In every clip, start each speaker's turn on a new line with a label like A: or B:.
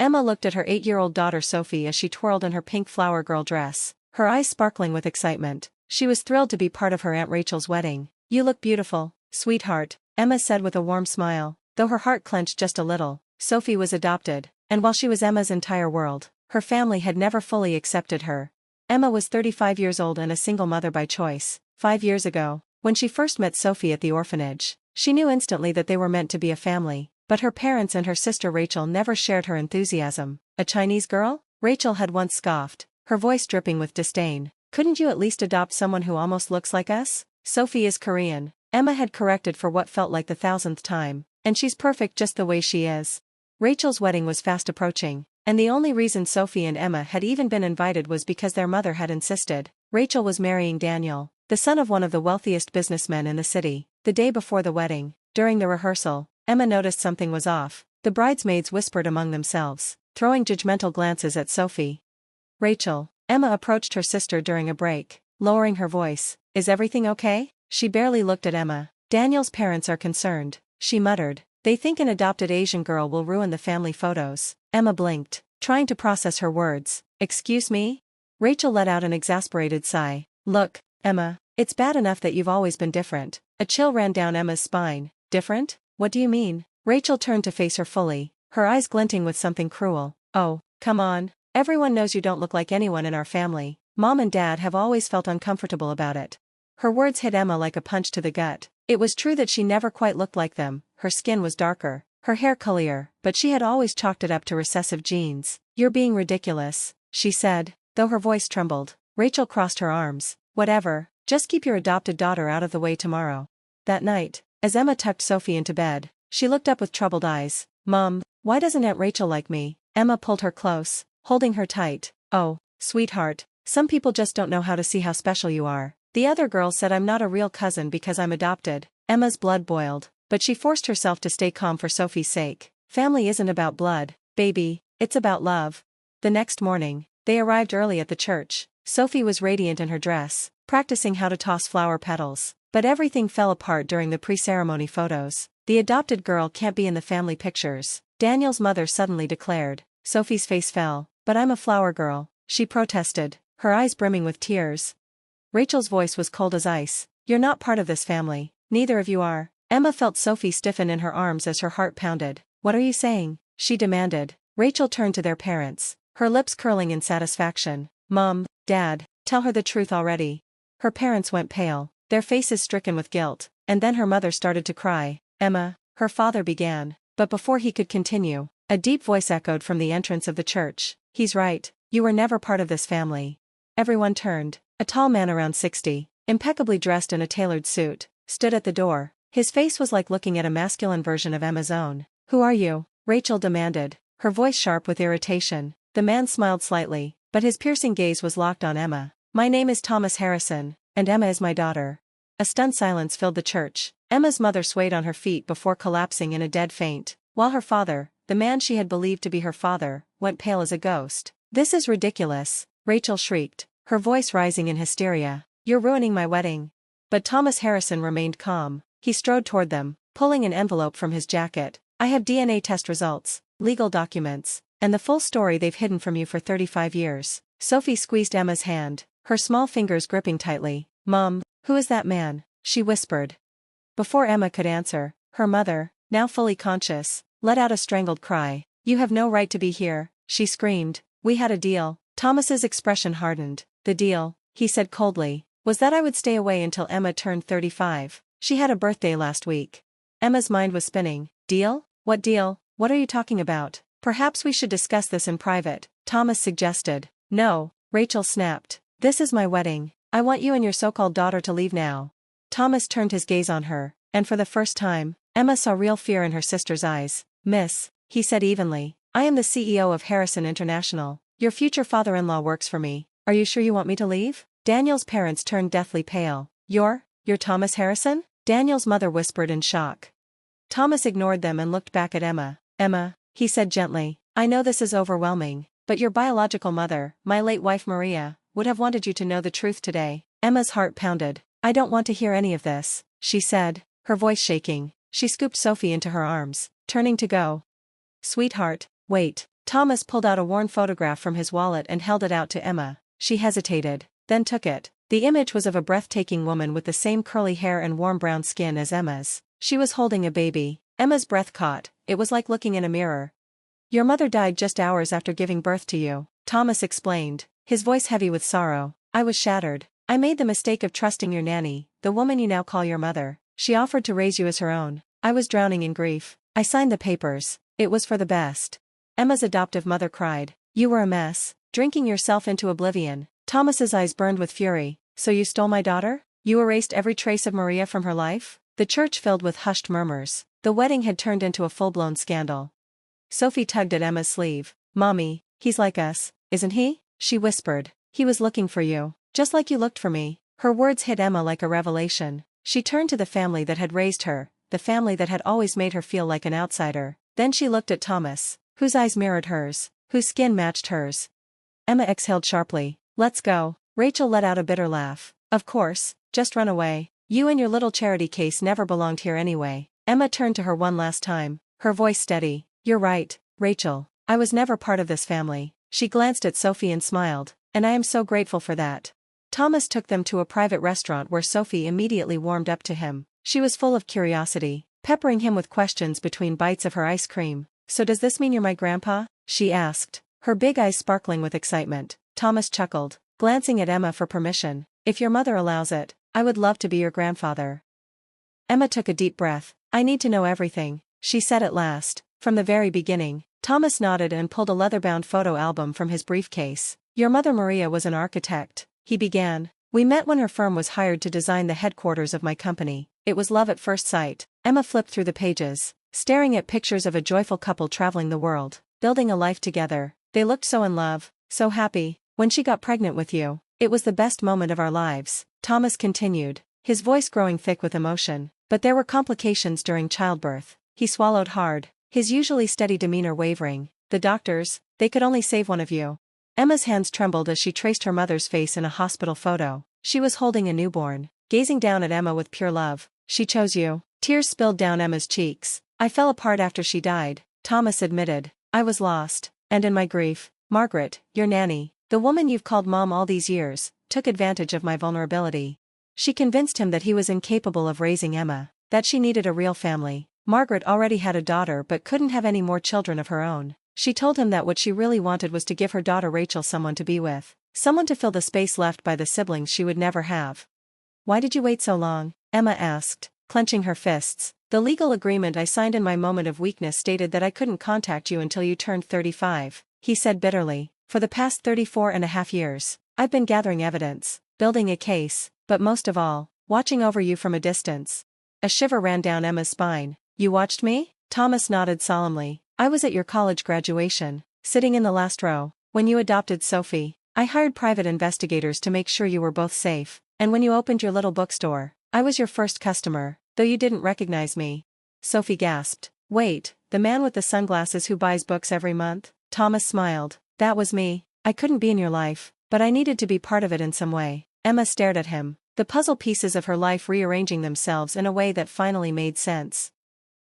A: Emma looked at her 8-year-old daughter Sophie as she twirled in her pink flower girl dress, her eyes sparkling with excitement. She was thrilled to be part of her Aunt Rachel's wedding. "You look beautiful, sweetheart," Emma said with a warm smile, though her heart clenched just a little. Sophie was adopted, and while she was Emma's entire world, her family had never fully accepted her. Emma was 35 years old and a single mother by choice. 5 years ago, when she first met Sophie at the orphanage, she knew instantly that they were meant to be a family, but her parents and her sister Rachel never shared her enthusiasm. "A Chinese girl?" Rachel had once scoffed, her voice dripping with disdain. "Couldn't you at least adopt someone who almost looks like us?" "Sophie is Korean," Emma had corrected for what felt like the 1000th time, "and she's perfect just the way she is." Rachel's wedding was fast approaching, and the only reason Sophie and Emma had even been invited was because their mother had insisted. Rachel was marrying Daniel, the son of one of the wealthiest businessmen in the city. The day before the wedding, during the rehearsal, Emma noticed something was off. The bridesmaids whispered among themselves, throwing judgmental glances at Sophie. "Rachel," Emma approached her sister during a break, lowering her voice, "is everything okay?" She barely looked at Emma. "Daniel's parents are concerned," she muttered. "They think an adopted Asian girl will ruin the family photos." Emma blinked, trying to process her words. "Excuse me?" Rachel let out an exasperated sigh. "Look, Emma, it's bad enough that you've always been different." A chill ran down Emma's spine. "Different? What do you mean?" Rachel turned to face her fully, her eyes glinting with something cruel. "Oh, come on. Everyone knows you don't look like anyone in our family. Mom and Dad have always felt uncomfortable about it." Her words hit Emma like a punch to the gut. It was true that she never quite looked like them. Her skin was darker, her hair curlier, but she had always chalked it up to recessive genes. "You're being ridiculous," she said, though her voice trembled. Rachel crossed her arms. "Whatever, just keep your adopted daughter out of the way tomorrow." That night, as Emma tucked Sophie into bed, she looked up with troubled eyes. "Mom, why doesn't Aunt Rachel like me?" Emma pulled her close, holding her tight. "Oh, sweetheart, some people just don't know how to see how special you are. The other girls said I'm not a real cousin because I'm adopted." Emma's blood boiled, but she forced herself to stay calm for Sophie's sake. "Family isn't about blood, baby, it's about love." The next morning, they arrived early at the church. Sophie was radiant in her dress, practicing how to toss flower petals. But everything fell apart during the pre-ceremony photos. "The adopted girl can't be in the family pictures," Daniel's mother suddenly declared. Sophie's face fell. "But I'm a flower girl," she protested, her eyes brimming with tears. Rachel's voice was cold as ice. "You're not part of this family, neither of you are." Emma felt Sophie stiffen in her arms as her heart pounded. "What are you saying?" she demanded. Rachel turned to their parents, her lips curling in satisfaction. "Mom, Dad, tell her the truth already." Her parents went pale, their faces stricken with guilt, and then her mother started to cry. "Emma," her father began, but before he could continue, a deep voice echoed from the entrance of the church. "He's right, you were never part of this family." Everyone turned. A tall man around 60, impeccably dressed in a tailored suit, stood at the door. His face was like looking at a masculine version of Emma's own. "Who are you?" Rachel demanded, her voice sharp with irritation. The man smiled slightly, but his piercing gaze was locked on Emma. "My name is Thomas Harrison, and Emma is my daughter." A stunned silence filled the church. Emma's mother swayed on her feet before collapsing in a dead faint, while her father, the man she had believed to be her father, went pale as a ghost. "This is ridiculous," Rachel shrieked, her voice rising in hysteria. "You're ruining my wedding." But Thomas Harrison remained calm. He strode toward them, pulling an envelope from his jacket. "I have DNA test results, legal documents, and the full story they've hidden from you for 35 years. Sophie squeezed Emma's hand, her small fingers gripping tightly. "Mom, who is that man?" she whispered. Before Emma could answer, her mother, now fully conscious, let out a strangled cry. "You have no right to be here," she screamed. "We had a deal." Thomas's expression hardened. "The deal," he said coldly, "was that I would stay away until Emma turned 35. She had a birthday last week." Emma's mind was spinning. "Deal? What deal? What are you talking about?" "Perhaps we should discuss this in private," Thomas suggested. "No," Rachel snapped. "This is my wedding. I want you and your so-called daughter to leave now." Thomas turned his gaze on her, and for the first time, Emma saw real fear in her sister's eyes. "Miss," he said evenly, "I am the CEO of Harrison International. Your future father-in-law works for me. Are you sure you want me to leave?" Daniel's parents turned deathly pale. You're Thomas Harrison?" Daniel's mother whispered in shock. Thomas ignored them and looked back at Emma. "Emma," he said gently, "I know this is overwhelming, but your biological mother, my late wife Maria, would have wanted you to know the truth today." Emma's heart pounded. "I don't want to hear any of this," she said, her voice shaking. She scooped Sophie into her arms, turning to go. "Sweetheart, wait." Thomas pulled out a worn photograph from his wallet and held it out to Emma. She hesitated, then took it. The image was of a breathtaking woman with the same curly hair and warm brown skin as Emma's. She was holding a baby. Emma's breath caught. It was like looking in a mirror. "Your mother died just hours after giving birth to you," Thomas explained, his voice heavy with sorrow. "I was shattered. I made the mistake of trusting your nanny, the woman you now call your mother. She offered to raise you as her own. I was drowning in grief. I signed the papers. It was for the best." Emma's adoptive mother cried. "You were a mess, drinking yourself into oblivion." Thomas's eyes burned with fury. "So you stole my daughter? You erased every trace of Maria from her life?" The church filled with hushed murmurs. The wedding had turned into a full-blown scandal. Sophie tugged at Emma's sleeve. "Mommy, he's like us, isn't he?" she whispered. "He was looking for you, just like you looked for me." Her words hit Emma like a revelation. She turned to the family that had raised her, the family that had always made her feel like an outsider. Then she looked at Thomas, whose eyes mirrored hers, whose skin matched hers. Emma exhaled sharply. "Let's go." Rachel let out a bitter laugh. "Of course, just run away. You and your little charity case never belonged here anyway." Emma turned to her one last time, her voice steady. "You're right, Rachel. I was never part of this family." She glanced at Sophie and smiled. "And I am so grateful for that." Thomas took them to a private restaurant where Sophie immediately warmed up to him. She was full of curiosity, peppering him with questions between bites of her ice cream. "So does this mean you're my grandpa?" she asked, her big eyes sparkling with excitement. Thomas chuckled, glancing at Emma for permission. "If your mother allows it, I would love to be your grandfather." Emma took a deep breath. "I need to know everything," she said at last, "from the very beginning." Thomas nodded and pulled a leather-bound photo album from his briefcase. "Your mother Maria was an architect," he began. "We met when her firm was hired to design the headquarters of my company. It was love at first sight." Emma flipped through the pages, staring at pictures of a joyful couple traveling the world, building a life together. "They looked so in love, so happy. When she got pregnant with you, it was the best moment of our lives," Thomas continued, his voice growing thick with emotion. "But there were complications during childbirth." He swallowed hard, his usually steady demeanor wavering. "The doctors, they could only save one of you." Emma's hands trembled as she traced her mother's face in a hospital photo. She was holding a newborn, gazing down at Emma with pure love. "She chose you." Tears spilled down Emma's cheeks. "I fell apart after she died," Thomas admitted. "I was lost, and in my grief, Margaret, your nanny, the woman you've called mom all these years, took advantage of my vulnerability. She convinced him that he was incapable of raising Emma, that she needed a real family. Margaret already had a daughter but couldn't have any more children of her own. She told him that what she really wanted was to give her daughter Rachel someone to be with, someone to fill the space left by the siblings she would never have." "Why did you wait so long?" Emma asked, clenching her fists. "The legal agreement I signed in my moment of weakness stated that I couldn't contact you until you turned 35, he said bitterly. "For the past 34.5 years, I've been gathering evidence, building a case, but most of all, watching over you from a distance." A shiver ran down Emma's spine. "You watched me?" Thomas nodded solemnly. "I was at your college graduation, sitting in the last row. When you adopted Sophie, I hired private investigators to make sure you were both safe, and when you opened your little bookstore, I was your first customer, though you didn't recognize me." Sophie gasped. "Wait, the man with the sunglasses who buys books every month?" Thomas smiled. "That was me. I couldn't be in your life, but I needed to be part of it in some way." Emma stared at him, the puzzle pieces of her life rearranging themselves in a way that finally made sense.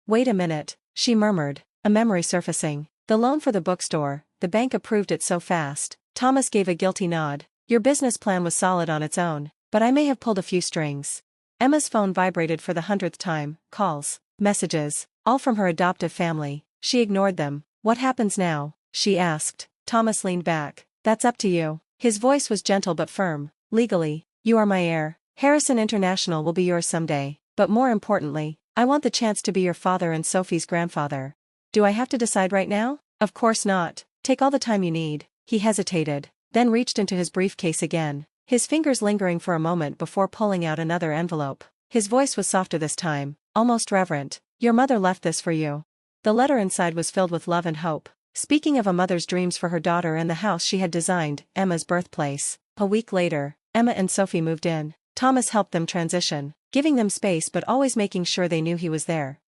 A: "Wait a minute," she murmured, a memory surfacing. "The loan for the bookstore, the bank approved it so fast." Thomas gave a guilty nod. "Your business plan was solid on its own, but I may have pulled a few strings." Emma's phone vibrated for the 100th time. Calls, messages, all from her adoptive family. She ignored them. "What happens now?" she asked. Thomas leaned back. "That's up to you." His voice was gentle but firm. "Legally, you are my heir. Harrison International will be yours someday, but more importantly, I want the chance to be your father and Sophie's grandfather." "Do I have to decide right now?" "Of course not. Take all the time you need." He hesitated, then reached into his briefcase again, his fingers lingering for a moment before pulling out another envelope. His voice was softer this time, almost reverent. "Your mother left this for you." The letter inside was filled with love and hope, speaking of a mother's dreams for her daughter and the house she had designed, Emma's birthplace. A week later, Emma and Sophie moved in. Thomas helped them transition, giving them space but always making sure they knew he was there.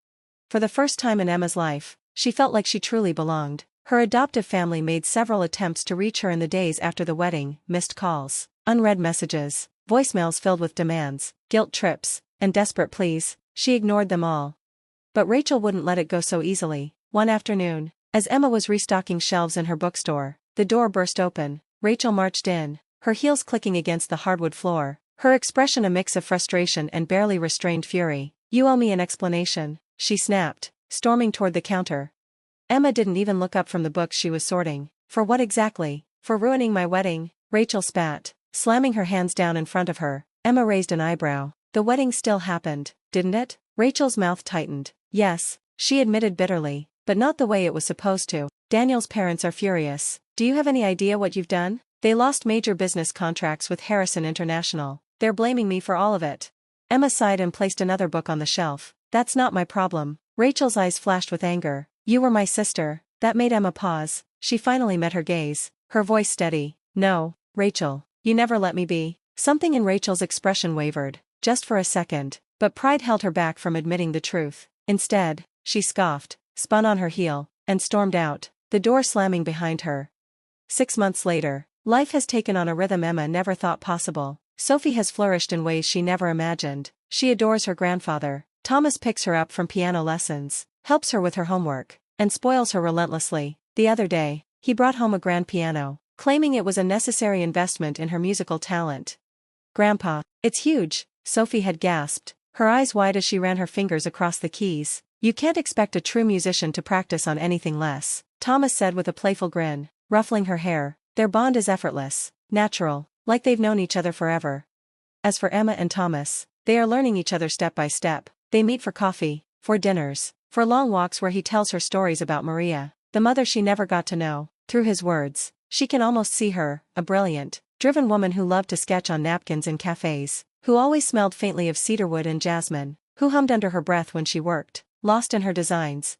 A: For the first time in Emma's life, she felt like she truly belonged. Her adoptive family made several attempts to reach her in the days after the wedding: missed calls, unread messages, voicemails filled with demands, guilt trips, and desperate pleas. She ignored them all. But Rachel wouldn't let it go so easily. One afternoon, As Emma was restocking shelves in her bookstore, the door burst open. Rachel marched in, her heels clicking against the hardwood floor, her expression a mix of frustration and barely restrained fury. "You owe me an explanation," she snapped, storming toward the counter. Emma didn't even look up from the books she was sorting. "For what exactly?" "For ruining my wedding," Rachel spat, slamming her hands down in front of her. Emma raised an eyebrow. "The wedding still happened, didn't it?" Rachel's mouth tightened. "Yes," she admitted bitterly, "but not the way it was supposed to. Daniel's parents are furious. Do you have any idea what you've done? They lost major business contracts with Harrison International. They're blaming me for all of it." Emma sighed and placed another book on the shelf. "That's not my problem." Rachel's eyes flashed with anger. "You were my sister." That made Emma pause. She finally met her gaze, her voice steady. "No, Rachel, you never let me be." Something in Rachel's expression wavered, just for a second, but pride held her back from admitting the truth. Instead, she scoffed, spun on her heel, and stormed out, the door slamming behind her. 6 months later, life has taken on a rhythm Emma never thought possible. Sophie has flourished in ways she never imagined. She adores her grandfather. Thomas picks her up from piano lessons, helps her with her homework, and spoils her relentlessly. The other day, he brought home a grand piano, claiming it was a necessary investment in her musical talent. "Grandpa, it's huge," Sophie had gasped, her eyes wide as she ran her fingers across the keys. "You can't expect a true musician to practice on anything less," Thomas said with a playful grin, ruffling her hair. "Their bond is effortless, natural, like they've known each other forever." As for Emma and Thomas, they are learning each other step by step. They meet for coffee, for dinners, for long walks where he tells her stories about Maria, the mother she never got to know. Through his words, she can almost see her, a brilliant, driven woman who loved to sketch on napkins in cafes, who always smelled faintly of cedarwood and jasmine, who hummed under her breath when she worked, lost in her designs.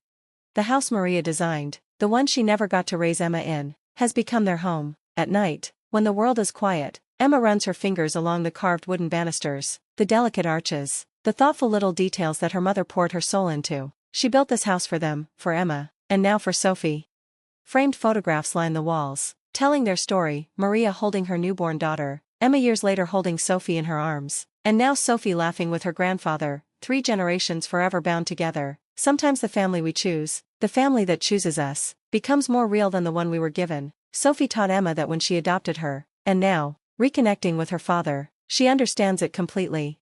A: The house Maria designed, the one she never got to raise Emma in, has become their home. At night, when the world is quiet, Emma runs her fingers along the carved wooden banisters, the delicate arches, the thoughtful little details that her mother poured her soul into. She built this house for them, for Emma, and now for Sophie. Framed photographs line the walls, telling their story, Maria holding her newborn daughter, Emma years later holding Sophie in her arms, and now Sophie laughing with her grandfather, 3 generations forever bound together. Sometimes the family we choose, the family that chooses us, becomes more real than the one we were given. Sophie taught Emma that when she adopted her, and now, reconnecting with her father, she understands it completely.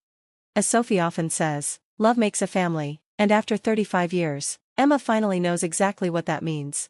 A: As Sophie often says, love makes a family, and after 35 years, Emma finally knows exactly what that means.